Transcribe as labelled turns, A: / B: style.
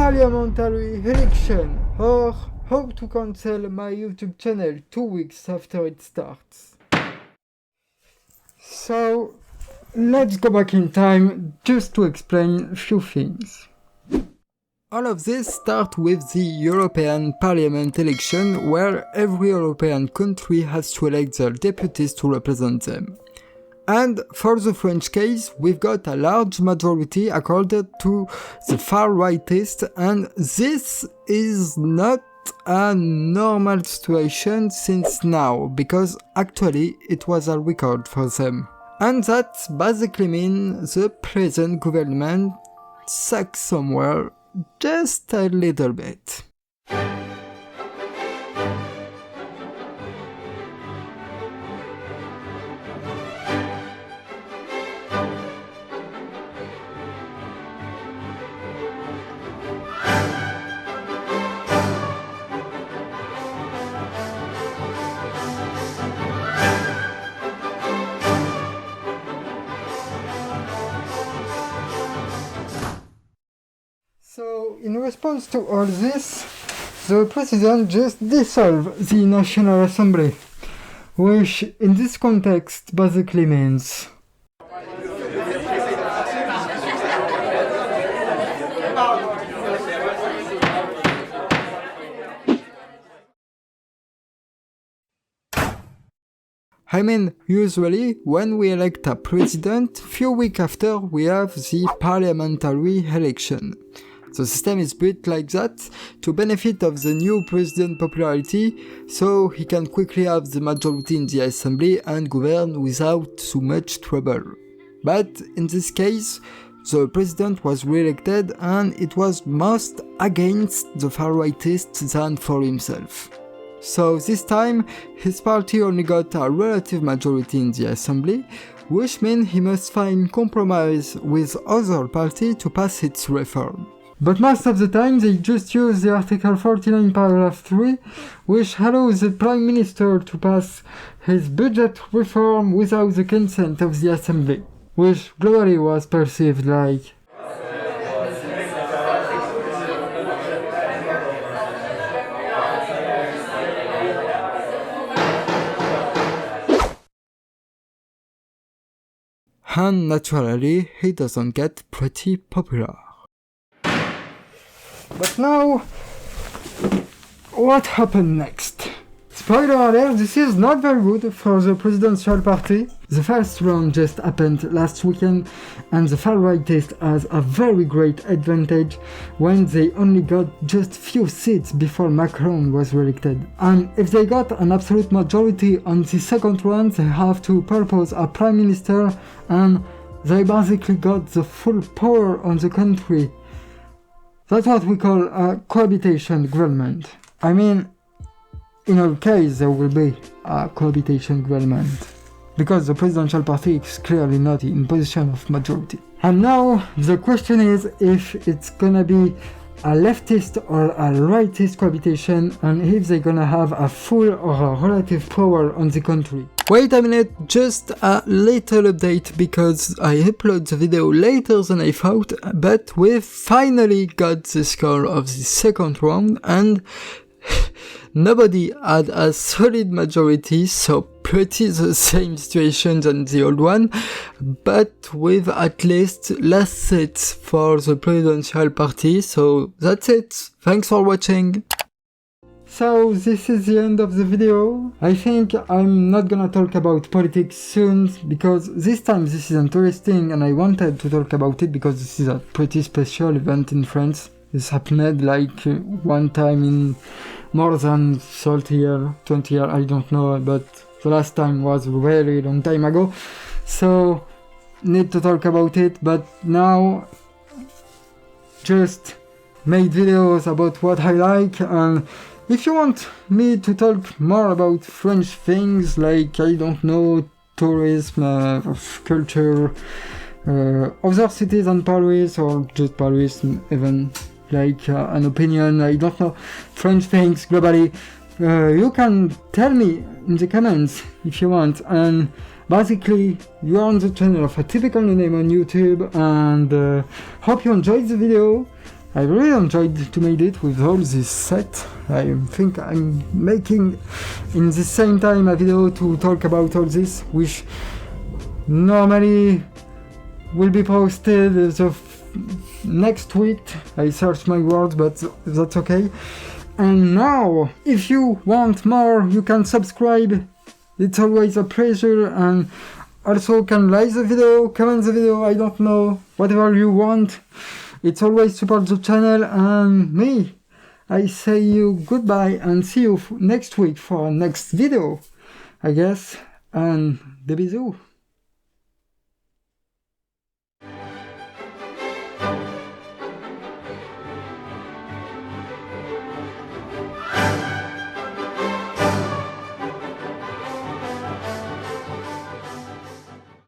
A: parliamentary election, or how to cancel my YouTube channel 2 weeks after it starts. So let's go back in time just to explain a few things. All of this starts with the European Parliament election, where every European country has to elect their deputies to represent them. And for the French case, we've got a large majority accorded to the far-rightist, and this is not a normal situation since now, because actually it was a record for them. And that basically means the present government sucks somewhere just a little bit. So, in response to all this, the president just dissolved the National Assembly, which in this context basically means usually when we elect a president, few weeks after we have the parliamentary election. The system is built like that to benefit of the new president's popularity, so he can quickly have the majority in the assembly and govern without too much trouble. But in this case, the president was re-elected and it was most against the far-rightists than for himself. So this time, his party only got a relative majority in the assembly, which means he must find compromise with other party to pass its reform. But most of the time they just use the Article 49 paragraph 3, which allows the Prime Minister to pass his budget reform without the consent of the Assembly, which globally was perceived like and naturally he doesn't get pretty popular. But now, what happened next? Spoiler alert, this is not very good for the presidential party. The first round just happened last weekend, and the far-rightist has a very great advantage when they only got just few seats before Macron was re-elected. And if they got an absolute majority on the second round, they have to propose a prime minister, and they basically got the full power on the country. That's what we call a cohabitation government. I mean, in our case there will be a cohabitation government, because the presidential party is clearly not in position of majority. And now the question is if it's gonna be a leftist or a rightist cohabitation, and if they're gonna have a full or a relative power on the country. Wait a minute, just a little update, because I upload the video later than I thought, but we finally got the score of the second round, and nobody had a solid majority, so pretty the same situation than the old one, but with at least less seats for the presidential party. So that's it, thanks for watching. So this is the end of the video. I think I'm not gonna talk about politics soon, because this time this is interesting and I wanted to talk about it because this is a pretty special event in France. This happened like one time in more than 30 years, 20 years, I don't know, but the last time was very long time ago. So need to talk about it, but now just made videos about what I like. And if you want me to talk more about French things, like, I don't know, tourism, culture, other cities than Paris, or just Paris, even like an opinion, I don't know, French things globally, you can tell me in the comments if you want. And basically, you are on the channel of A Typical Name on YouTube, and hope you enjoyed the video. I really enjoyed to make it with all this set. I think I'm making in the same time a video to talk about all this, which normally will be posted next week. I searched my words, but that's okay. And now, if you want more, you can subscribe. It's always a pleasure, and also can like the video, comment the video, I don't know, whatever you want. It's always support the channel, and me. I say you goodbye and see you next week for next video, I guess. And des bisous.